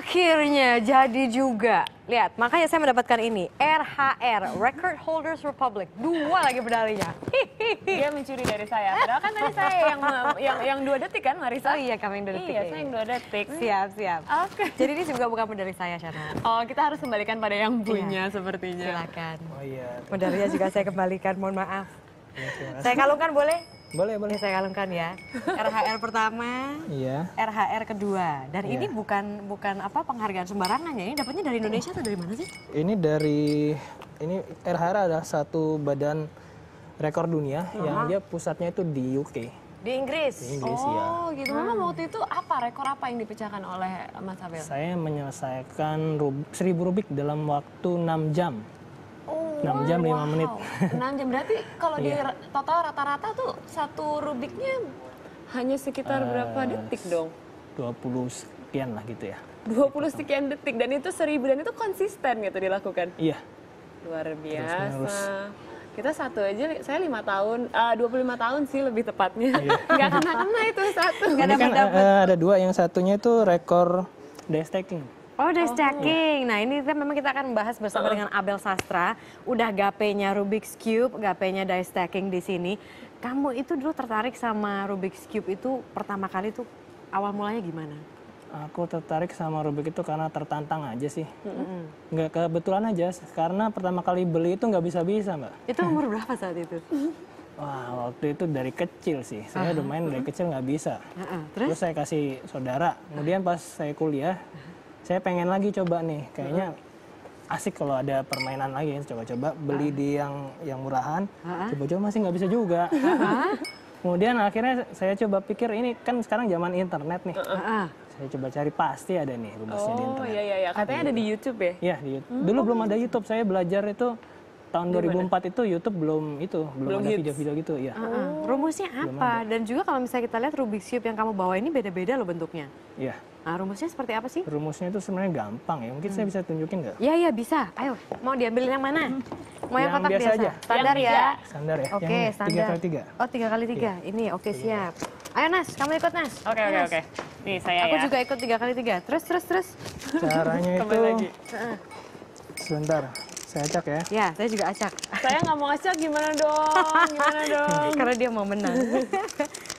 Akhirnya jadi juga. Lihat, makanya saya mendapatkan ini. RHR, Record Holders Republic. 2 lagi medalinya. Dia mencuri dari saya. Padahal kan tadi saya yang 2 detik kan, Marissa? Oh iya, kami yang 2 detik. Iya, saya yang 2 detik. Siap, siap. Oke. Jadi ini juga bukan medali saya, Shana. Oh, kita harus kembalikan pada yang punya sepertinya. Silakan. Oh iya. Medalinya juga saya kembalikan, mohon maaf. Ya, terima kasih. Saya kalungkan boleh? Boleh, boleh. Ini saya kalungkan ya. RHR pertama, Iya. RHR kedua. Dan Iya. ini bukan apa penghargaan sembarangan ya. Ini dapatnya dari Indonesia atau dari mana sih? Ini RHR adalah satu badan rekor dunia yang dia pusatnya itu di UK. Di Inggris. Di Inggris ya. Oh gitu, memang waktu itu rekor apa yang dipecahkan oleh Mas Abel? Saya menyelesaikan 1000 rubik dalam waktu 6 jam. Oh, 6 jam 5 menit. 6 jam, berarti kalau di Iya. total rata-rata tuh satu Rubiknya hanya sekitar berapa detik dong? 20 sekian lah gitu ya. 20 sekian detik, dan itu 1000, dan itu konsisten gitu dilakukan? Iya. Luar Terus-menerus. biasa. Kita satu aja, saya 5 tahun, 25 tahun sih lebih tepatnya. Iya. Nggak kena-kena itu satu. Ini kan ada 2, yang satunya itu rekor dice stacking. Oh, dice stacking. Nah, ini memang kita akan membahas bersama dengan Abel Sastra. Udah gape-nya Rubik's Cube, gape-nya dice stacking di sini. Kamu itu dulu tertarik sama Rubik's Cube itu pertama kali tuh awal mulanya gimana? Aku tertarik sama Rubik itu karena tertantang aja sih. Nggak kebetulan aja, karena pertama kali beli itu nggak bisa-bisa, Mbak. Itu umur berapa saat itu? Wah, waktu itu dari kecil sih. Saya udah main dari kecil nggak bisa. Terus? Terus saya kasih saudara. Kemudian pas saya kuliah, saya pengen lagi coba nih. Kayaknya asik kalau ada permainan lagi. Coba-coba beli di yang murahan. Coba-coba masih nggak bisa juga. Kemudian akhirnya saya coba pikir, ini kan sekarang zaman internet nih. Saya coba cari, pasti ada nih rumusnya di Oh internet. iya, katanya ada di YouTube ya? Iya, di YouTube. Dulu belum ada YouTube. Saya belajar itu tahun 2004 itu YouTube belum ada hits. video-video gitu, ya. Rumusnya apa? Dan juga kalau misalnya kita lihat Rubik's Cube yang kamu bawa ini beda-beda loh bentuknya. Iya. Nah, rumusnya seperti apa sih? Rumusnya itu sebenarnya gampang ya. Mungkin saya bisa tunjukin nggak? Iya, bisa. Ayo, mau diambil yang mana? Mau yang Yang kotak biasa biasa? aja. Standar Yang ya? Standar ya. Oke, yang standar. 3x3. Oh, 3x3. Ini oke, siap. Ayo Nas, kamu ikut Nas. Oke. Nih saya Aku ya. juga ikut 3x3. Terus. Caranya itu, Kembali lagi. sebentar, saya acak ya. Ya, saya juga acak. Saya nggak mau acak, gimana dong? Karena dia mau menang.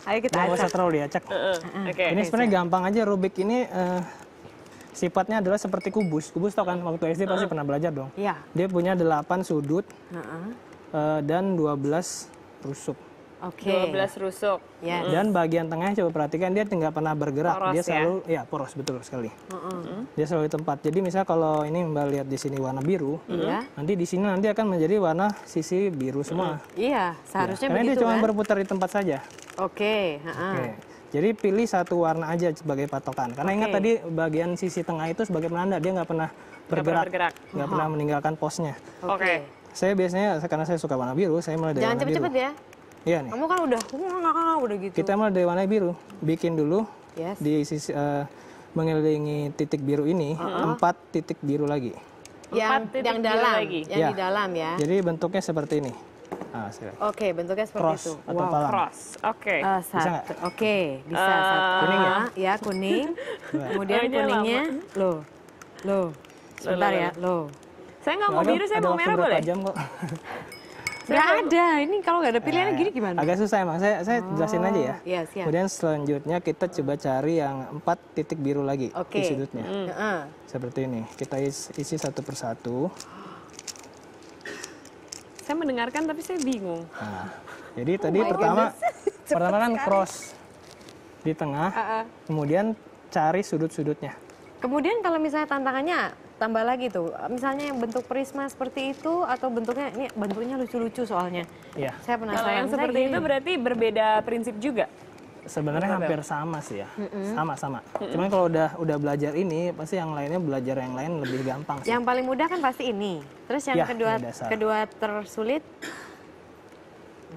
Ayo kita Nggak usah acak. terlalu diacak. Oke. Ini sebenarnya gampang aja. Rubik ini sifatnya adalah seperti kubus. Kubus tau kan, waktu SD pasti pernah belajar dong. Iya. Dia punya 8 sudut dan 12 rusuk. Oke. 12 rusuk. Ya. Dan bagian tengahnya coba perhatikan, dia nggak pernah bergerak. Poros Dia ya? selalu, ya poros, betul sekali. Dia selalu di tempat. Jadi misal kalau ini Mbak lihat di sini warna biru, Iya. nanti di sini nanti akan menjadi warna sisi biru semua. Iya, seharusnya Karena dia begitu cuma kan? berputar di tempat saja. Oke. Oke. Jadi pilih satu warna aja sebagai patokan. Karena ingat Oke. tadi bagian sisi tengah itu sebagai penanda, dia nggak pernah bergerak, bergerak. nggak pernah meninggalkan posnya. Oke. Saya biasanya, karena saya suka warna biru, saya mulai dari Jangan warna biru. cepet-cepet ya. Iya nih. Kamu kan udah gitu. Kita mulai dari warna biru. Bikin dulu Yes. di sisi mengelilingi titik biru ini 4 titik biru lagi. yang 4 titik yang biru dalam, lagi. yang Ya. di dalam ya. Jadi bentuknya seperti ini. Nah, Oke, bentuknya seperti cross itu. atau palang. Cross. Oke. Bisa nggak? Oke, bisa satu. Kuning ya? Ya, kuning. Kemudian Oh, ini kuningnya, loh. Sebentar ya, Saya nggak mau biru, saya mau merah boleh? Jam kok. Nggak ada. Ini kalau nggak ada pilihannya gini gimana? Agak susah emang. Saya jelasin aja ya. Iya, siap. Kemudian selanjutnya kita coba cari yang 4 titik biru lagi Oke. di sudutnya. Heeh. Seperti ini. Kita isi satu persatu. Saya mendengarkan tapi saya bingung. Nah, jadi tadi pertama kan cross di tengah, kemudian cari sudut-sudutnya. Kemudian kalau misalnya tantangannya tambah lagi tuh, misalnya yang bentuk prisma seperti itu atau bentuknya lucu-lucu soalnya. Iya. Saya penasaran. Kalau yang Misalnya seperti gini. itu berarti berbeda prinsip juga. Sebenarnya hampir sama sih ya, sama-sama. Cuman kalau udah belajar ini, pasti yang lainnya belajar yang lain lebih gampang sih. Yang paling mudah kan pasti ini. Terus yang Ya, kedua ini dasar. tersulit.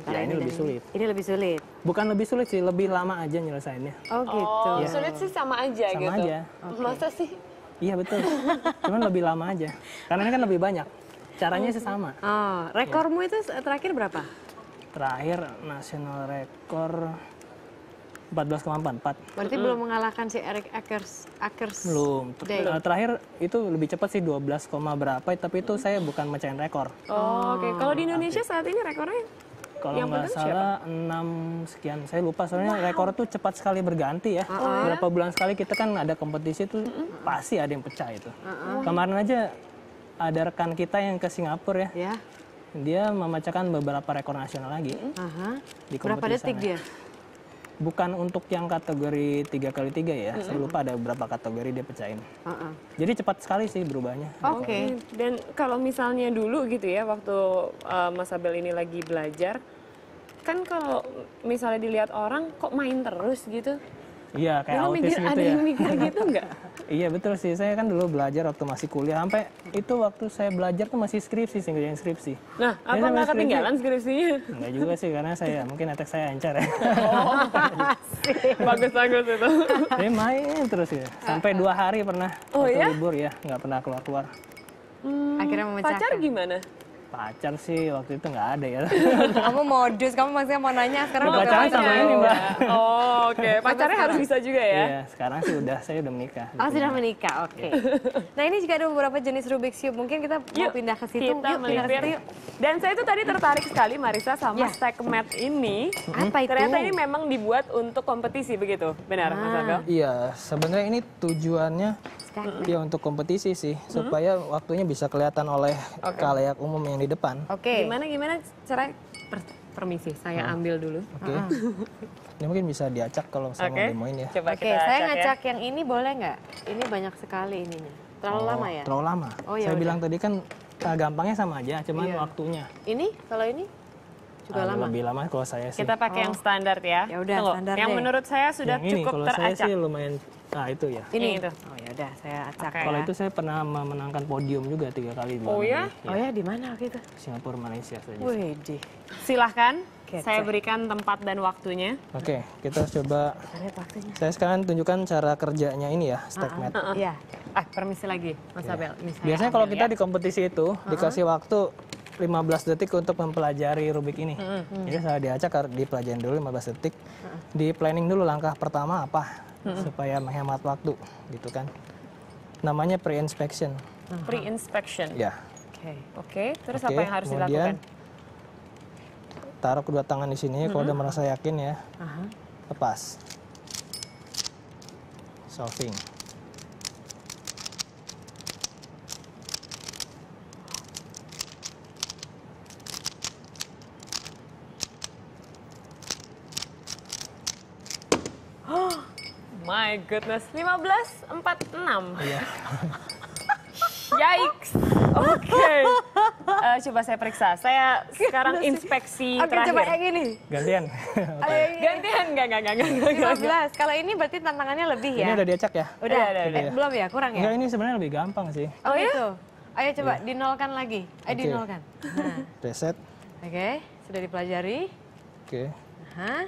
Ya, ini lebih sulit. Ini lebih sulit. Bukan lebih sulit sih, lebih lama aja nyelesainnya. Oh gitu. Oh, sulit sih sama aja Sama gitu. aja. Masa sih? Iya betul. Cuman lebih lama aja. Karena ini kan lebih banyak. Caranya sih sama. Oh, rekormu itu terakhir berapa? Terakhir national record 14,44. Berarti belum mengalahkan si Eric Akers. Belum. Day. Terakhir itu lebih cepat sih 12, berapa, tapi itu saya bukan mecahin rekor. Oh, oke. Kalau di Indonesia saat ini rekornya Kalau yang nggak pegang salah 6 sekian, saya lupa soalnya rekor tuh cepat sekali berganti ya. Berapa bulan sekali kita kan ada kompetisi tuh pasti ada yang pecah itu. Kemarin aja ada rekan kita yang ke Singapura ya. Ya. Dia memecahkan beberapa rekor nasional lagi Aha. di Berapa kompetisi detik sana. dia? Bukan untuk yang kategori 3x3 ya. Saya lupa ada beberapa kategori dia pecahin. Jadi cepat sekali sih berubahnya. Oke. Dan kalau misalnya dulu gitu ya, waktu Mas Abel ini lagi belajar, kan kalau misalnya dilihat orang kok main terus gitu. Iya, kayak Dulu autis ada gitu ya. yang mikir gitu nggak? Iya betul sih, saya kan dulu belajar waktu masih kuliah, sampai itu waktu saya belajar tuh masih skripsi sih, ngerjain skripsi. Nah, apa sampai nggak ketinggalan skripsinya? Enggak juga sih, karena saya mungkin attack saya encer ya. Bagus-bagus itu. Saya main terus ya, sampai 2 hari pernah waktu libur ya, nggak pernah keluar-keluar. Akhirnya memecahkan. Pacar gimana? Pacar sih waktu itu nggak ada ya. Kamu modus, kamu maksudnya mau nanya sekarang Udah mau pacaran ngapain? sama ini Mbak. Oh, oke. Pacarnya harus bisa juga ya? Iya, sekarang sih saya udah menikah. Oh, sudah menikah, oke. Nah, ini juga ada beberapa jenis Rubik's Cube. Mungkin kita mau pindah ke situ. Kita Yuk, pindah ke melipir. situ yuk. Dan saya itu tadi tertarik sekali Marissa sama Ya. stack mat ini. Apa itu? Ternyata ini memang dibuat untuk kompetisi begitu, benar Mas Abel? Iya, sebenarnya ini tujuannya ya untuk kompetisi sih, supaya waktunya bisa kelihatan oleh khalayak umum yang di depan. Oke. Gimana cara permisi, saya ambil dulu. Oke. Ini mungkin bisa diacak kalau saya mau demoin ya. Coba Oke, kita saya acak ya. ngacak yang ini boleh nggak? Ini banyak sekali ininya. Terlalu lama ya? Terlalu lama. Oh, ya Saya udah. bilang tadi kan gampangnya sama aja, cuman Iya. waktunya Ini, kalau ini juga lama. lebih lama kalau saya sih. Kita pakai yang standar ya. Ya udah, Tunggu, standar yang deh. menurut saya sudah yang ini cukup kalau saya teracak. sih lumayan, nah itu ya. Ini Yang itu. Oh ya udah, saya acak. Oke. Kalau itu saya pernah memenangkan podium juga 3 kali di Oh ya? Oh ya, di mana waktu itu? Singapura, Malaysia saja. Wih, Silahkan, Oke, saya berikan tempat dan waktunya. Oke, kita coba. lihat waktunya. Saya sekarang tunjukkan cara kerjanya ini ya, stack mat. Iya. Permisi lagi, Mas Abel. Ini saya Biasanya kalau ambil kita ya. di kompetisi itu dikasih waktu 15 detik untuk mempelajari Rubik ini. Jadi saya diacak dipelajarin dulu 15 detik. Di planning dulu langkah pertama apa supaya menghemat waktu gitu kan. Namanya pre-inspection. Pre-inspection. Ya. Oke. Oke, terus Oke, apa yang harus kemudian dilakukan? taruh kedua tangan di sini kalau udah merasa yakin ya. Lepas. Solving. My goodness, 15.46. Iya. Yikes. Oke. Coba saya periksa. Saya sekarang inspeksi Oke, terakhir. coba yang ini. Gantian. Oke. Gantian, enggak. 15. Kalau ini berarti tantangannya lebih Ini ya? udah diacak ya? Udah, Udah. belum ya? Kurang ya? Enggak, ini sebenarnya lebih gampang sih. Oh, ya? gitu. Ayo coba dinolkan lagi. Ayo Oke. dinolkan. Nah. Reset. Oke, sudah dipelajari. Oke. Hah?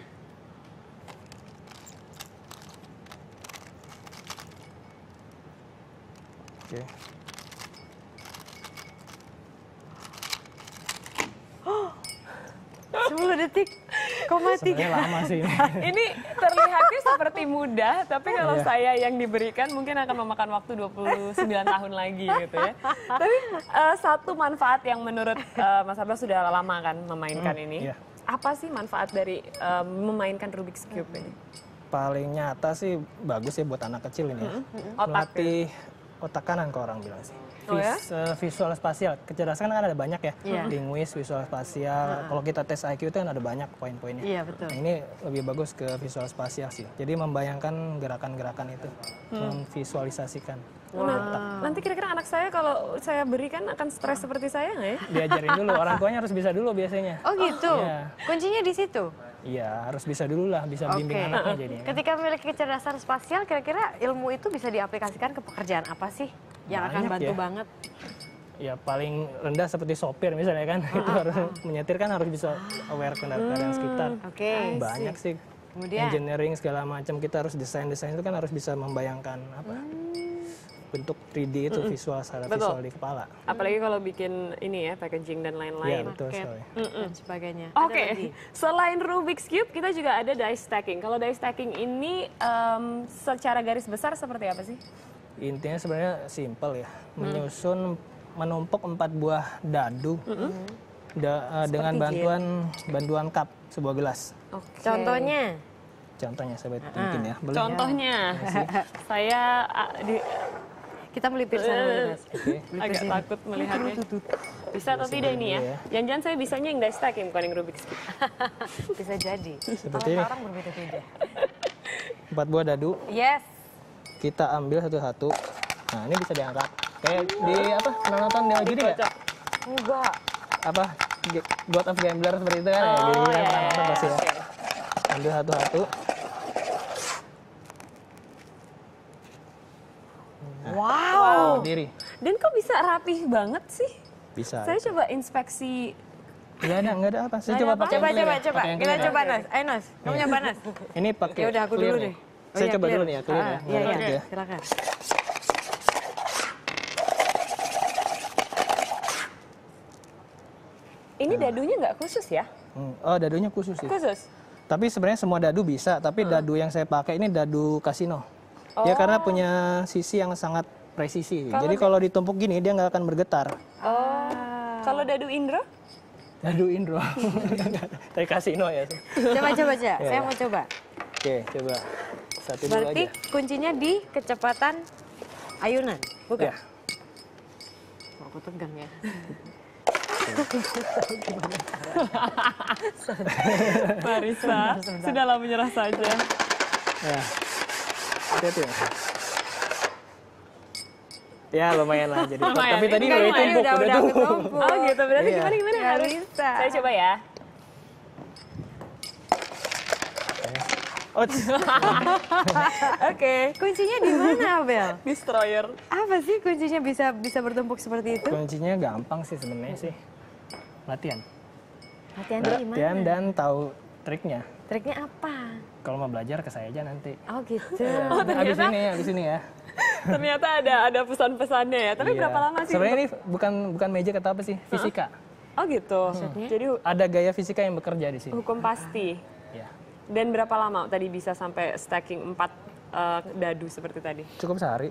Oke. 10 detik, koma 3. Sebenarnya lama sih ini. Ini terlihatnya seperti mudah, tapi kalau Iya. saya yang diberikan mungkin akan memakan waktu 29 tahun lagi gitu ya. Tapi satu manfaat yang menurut Mas Abel sudah lama kan memainkan ini. iya. Apa sih manfaat dari memainkan Rubik's Cube ini? Paling nyata sih bagus ya buat anak kecil ini ya. Otak Melatih otak kanan kalau orang bilang sih. Oh ya? Visual spasial, kecerdasan kan ada banyak ya. Iya. Linguis, visual spasial. Kalau kita tes IQ itu kan ada banyak poin-poinnya. Iya, betul. Nah, ini lebih bagus ke visual spasial sih. Jadi membayangkan gerakan-gerakan itu, memvisualisasikan. Nanti kira-kira anak saya kalau saya berikan akan stres seperti saya nggak ya? Diajarin dulu, orang tuanya harus bisa dulu biasanya. Oh gitu. Iya. Kuncinya di situ. Iya, harus bisa dulu lah, bisa Oke. bimbing anaknya jadinya. Ketika memiliki kecerdasan spasial, kira-kira ilmu itu bisa diaplikasikan ke pekerjaan apa sih yang akan Banyak bantu ya. banget? Ya paling rendah seperti sopir misalnya kan, itu harus menyetir kan harus bisa aware keadaan sekitar. Oke. Banyak sih. Kemudian? Engineering segala macam kita harus desain itu kan harus bisa membayangkan apa bentuk 3D itu visual secara Betul. visual di kepala. Apalagi kalau bikin ini ya, packaging dan Iya, lain-lain. betul Market sekali. dan sebagainya. Ada Oke, lagi? selain Rubik's Cube, kita juga ada die stacking. Kalau die stacking ini secara garis besar seperti apa sih? Intinya sebenarnya simple ya, menumpuk 4 buah dadu dengan bantuan cup sebuah gelas. Oke. Contohnya, Contohnya saya tunjukin ya, boleh? Contohnya, saya kita melipir sana Mas. Oke. agak takut melihatnya. Bisa atau tidak ini ya? dulu ya. Jangan-jangan saya bisanya yang die stacking, bukan yang Rubik's Cube. Bisa jadi. Seperti ini. Orang berbeda-beda. 4 buah dadu, Yes. kita ambil satu-satu. Nah, ini bisa diangkat. Kayak di apa? Pernah nonton Dewa Judi nggak? Kocok. Enggak. Apa? God of Gambler seperti itu kan? Ya, gini kan iya, pernah nonton iya, pasti ya. oke. Ambil satu-satu. Wow. Berdiri. Dan kok bisa rapih banget sih? Bisa. Saya coba inspeksi. Nggak ada apa. Saya Nggak coba ada apa. pakai Coba, yang clear ya. coba. Pakai yang Kita clear ya. coba Nas. Ayo Nas, kamu nyoba Nas. Ini pakai Ya udah aku clear dulu nih. deh. Oh, Saya iya, coba clear. dulu nih ya, clear ya. Iya, Nggak iya. lanjut ya. Silakan. Ini dadunya nggak khusus ya? Oh, dadunya khusus sih. Khusus? Tapi sebenarnya semua dadu bisa, tapi dadu yang saya pakai ini dadu kasino. Dia karena punya sisi yang sangat presisi. Jadi kalau ditumpuk gini dia nggak akan bergetar. Oh. Kalau dadu Indro? Dadu Indro. Tapi kasino ya. Coba, coba. Saya iya. mau coba. Oke, coba. Satu dulu Berarti aja. kuncinya di kecepatan ayunan, bukan? Ya. Oh, aku tegang ya. Marisa, sudahlah menyerah saja. Ya. Hati-hati ya. Ya lumayan lah jadi. Lumayan. Tapi tadi Ini udah lumayan, ditumpuk, udah tumpuk. ketumpuk. Oh gitu, berarti Iya. gimana Nggak harus? bisa. Saya coba ya. Oh, Oke, kuncinya di mana, Abel? Destroyer. Apa sih kuncinya bisa bertumpuk seperti itu? kuncinya gampang sih sebenarnya sih. Latihan. Latihannya di mana? Latihan dan tahu triknya. Triknya apa? Kalau mau belajar ke saya aja nanti. Oh gitu. Abis ini ya. Ternyata ada pesan-pesannya ya. Tapi Iya. berapa lama sih? Sebenarnya ini bukan magic atau apa sih, fisika. Oh gitu. Jadi Ada gaya fisika yang bekerja di sini. hukum pasti. Ya. Dan berapa lama tadi bisa sampai stacking 4 dadu seperti tadi? Cukup sehari.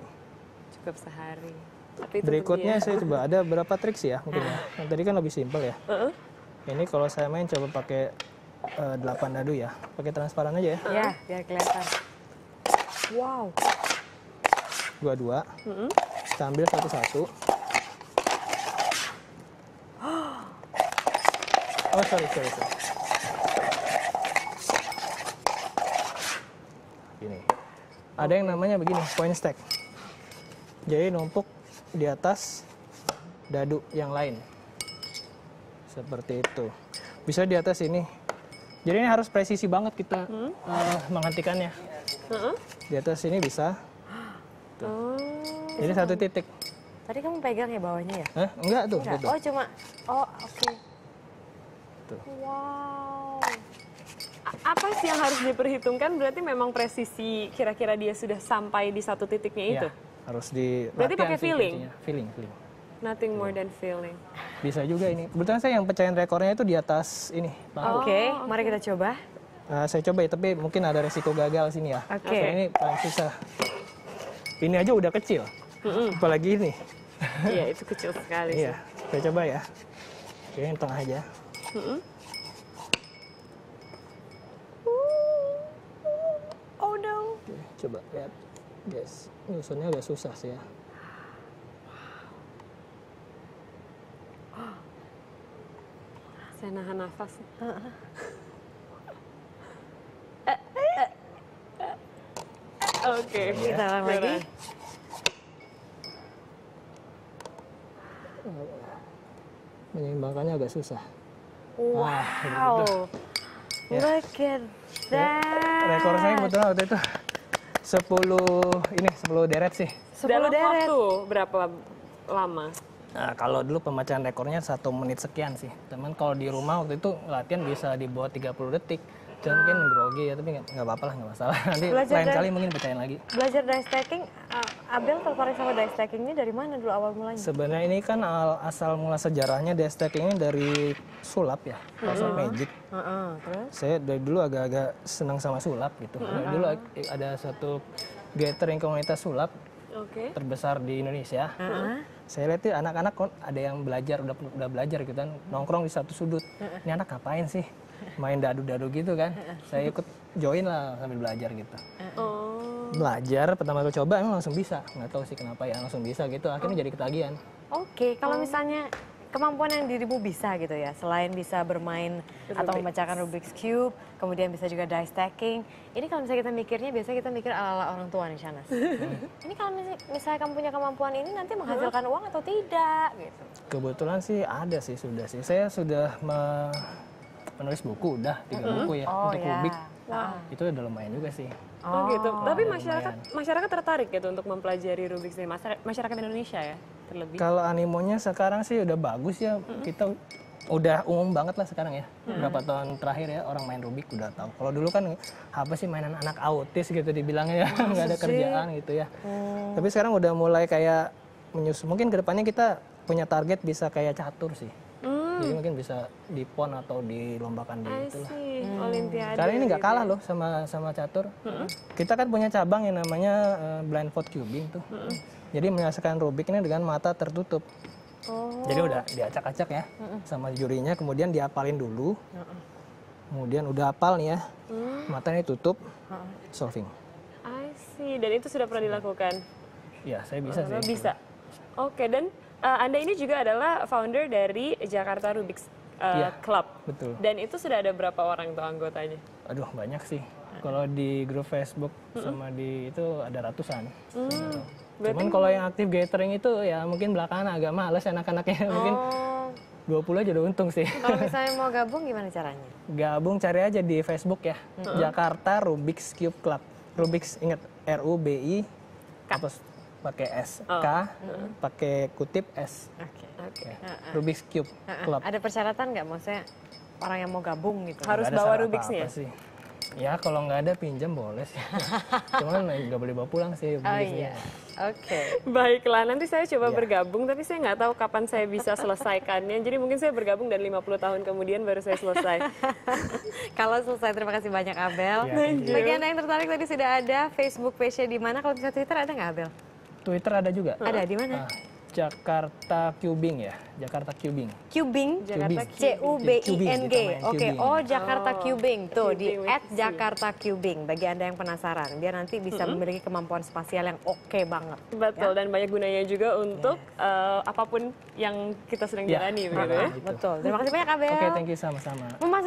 Cukup sehari. Tapi itu Berikutnya dia. saya coba ada berapa trik sih ya mungkin ya. Yang tadi kan lebih simpel ya. Heeh. Ini kalau saya main coba pakai 8 dadu ya. Pakai transparan aja ya. Ya, biar kelihatan. Wow. Dua-dua. Kita ambil satu-satu. Oh sorry. Gini. Ada yang namanya begini, point stack. Jadi numpuk di atas dadu yang lain. Seperti itu. Bisa di atas ini. Jadi ini harus presisi banget kita menghentikannya. Di atas ini bisa. Oh. Jadi satu titik. Tadi kamu pegang ya bawahnya ya? Hah? Enggak tuh. Enggak. gitu. Oh cuma. Oh oke. Tuh. Wow. Apa sih yang harus diperhitungkan? Berarti memang presisi kira-kira dia sudah sampai di satu titiknya itu? Iya, harus di Berarti latihan pakai sih feeling? kuncinya. Feeling. Nothing more than feeling. Bisa juga ini. Kebetulan saya yang pecahin rekornya itu di atas ini. Bangku. Oke, mari kita coba. Saya coba ya, tapi mungkin ada resiko gagal sini ya. Oke. Soalnya ini paling susah. Ini aja udah kecil. Apalagi ini. Iya, itu kecil sekali sih. Iya, saya coba ya. Oke, yang tengah aja. Oh no. Oke, coba lihat. Guys, nyusunnya udah susah sih ya. Saya nahan nafas. Oke, Kita ulang lagi. Menyeimbangkannya agak susah. Wow. Look at that. Rekor saya kebetulan waktu itu 10 deret sih. 10 Dalam deret. waktu berapa lama? Nah, kalau dulu pemecahan rekornya 1 menit sekian sih. Teman kalau di rumah waktu itu latihan bisa di bawah 30 detik. dan mungkin grogi ya, tapi nggak apa-apa lah, nggak masalah. Nanti Belajar lain dari- kali mungkin pecahin lagi. Belajar dice stacking, Abel tertarik sama dice stacking ini dari mana dulu awal mulanya? Sebenarnya ini kan asal mula sejarahnya dice stacking ini dari sulap ya, pasal Magic. Terus? Saya dari dulu agak-agak senang sama sulap gitu. Dari dulu ada satu gathering komunitas sulap Oke. terbesar di Indonesia. Saya lihat tuh anak-anak kok ada yang belajar, udah belajar gitu kan, nongkrong di satu sudut. Ini anak ngapain sih? Main dadu-dadu gitu kan. Saya ikut join lah sambil belajar gitu. Oh. Belajar pertama kali coba emang langsung bisa. Nggak tahu sih kenapa ya langsung bisa gitu. Akhirnya jadi ketagihan. Oke, kalau misalnya kemampuan yang dirimu bisa gitu ya, selain bisa bermain atau memecahkan Rubik's Cube, kemudian bisa juga dice stacking. Ini kalau misalnya kita mikirnya, biasanya kita mikir ala-ala orang tua nih, Shanas. Ini kalau misalnya kamu punya kemampuan ini nanti menghasilkan uang atau tidak gitu. Kebetulan sih ada sih, sudah sih. Saya sudah menulis buku, udah 3 buku ya untuk Rubik. Itu udah lumayan juga sih. Oh gitu. Tapi masyarakat tertarik gitu untuk mempelajari Rubik's ini. Masyarakat Indonesia ya terlebih. Kalau animonya sekarang sih udah bagus ya. Kita udah umum banget lah sekarang ya. Berapa tahun terakhir ya orang main Rubik udah tahu. Kalau dulu kan apa sih mainan anak autis gitu dibilangnya ya, nggak ada kerjaan gitu ya. Tapi sekarang udah mulai kayak menyusul. Mungkin kedepannya kita punya target bisa kayak catur sih. Jadi mungkin bisa di PON atau dilombakan di itulah. Olimpiade. Karena ini nggak kalah loh sama catur. Kita kan punya cabang yang namanya blindfold cubing tuh. Jadi menyelesaikan Rubik ini dengan mata tertutup. Jadi udah diacak-acak ya sama jurinya, kemudian diapalin dulu. Kemudian udah apal nih ya, matanya tutup, solving. I see. Dan itu sudah pernah dilakukan? Ya saya bisa sih. Bisa. Oke, dan Anda ini juga adalah founder dari Jakarta Rubik's Club. Betul. Dan itu sudah ada berapa orang tuh anggotanya? Aduh banyak sih. Kalau di grup Facebook sama di itu ada ratusan. Cuman kalau yang aktif gathering itu ya mungkin belakangan agak males anak-anaknya. Mungkin 20 aja udah untung sih. Kalau misalnya mau gabung gimana caranya? Gabung cari aja di Facebook ya. Jakarta Rubik's Cube Club. Rubik's ingat RUBI terus pakai S K pakai kutip S. Oke. Rubik's Cube Club. Ada persyaratan nggak, maksudnya orang yang mau gabung gitu? Harus Nggak ada bawa syarat Rubik's-nya? apa-apa sih. Ya kalau nggak ada pinjam boleh sih. Cuman nggak boleh bawa pulang sih. Oh iya, oke. Baiklah, nanti saya coba bergabung, tapi saya nggak tahu kapan saya bisa selesaikannya. Jadi mungkin saya bergabung dan 50 tahun kemudian baru saya selesai. Kalau selesai, terima kasih banyak Abel. Ya, Bagi Anda yang tertarik tadi sudah ada Facebook page-nya di mana? Kalau bisa Twitter ada nggak Abel? Twitter ada juga. Ada di mana? Jakarta Cubing ya, Jakarta Cubing. Cubing, Jakarta CUBING. Oke, Cubing. oh Jakarta Cubing. Tuh di Cubing, @Jakarta Cubing. Bagi Anda yang penasaran, biar nanti bisa memiliki kemampuan spasial yang oke banget. Betul, dan banyak gunanya juga untuk apapun yang kita sedang jalani. Begitu ya. Betul. Terima kasih banyak Abel. Oke, thank you sama-sama. Memasuki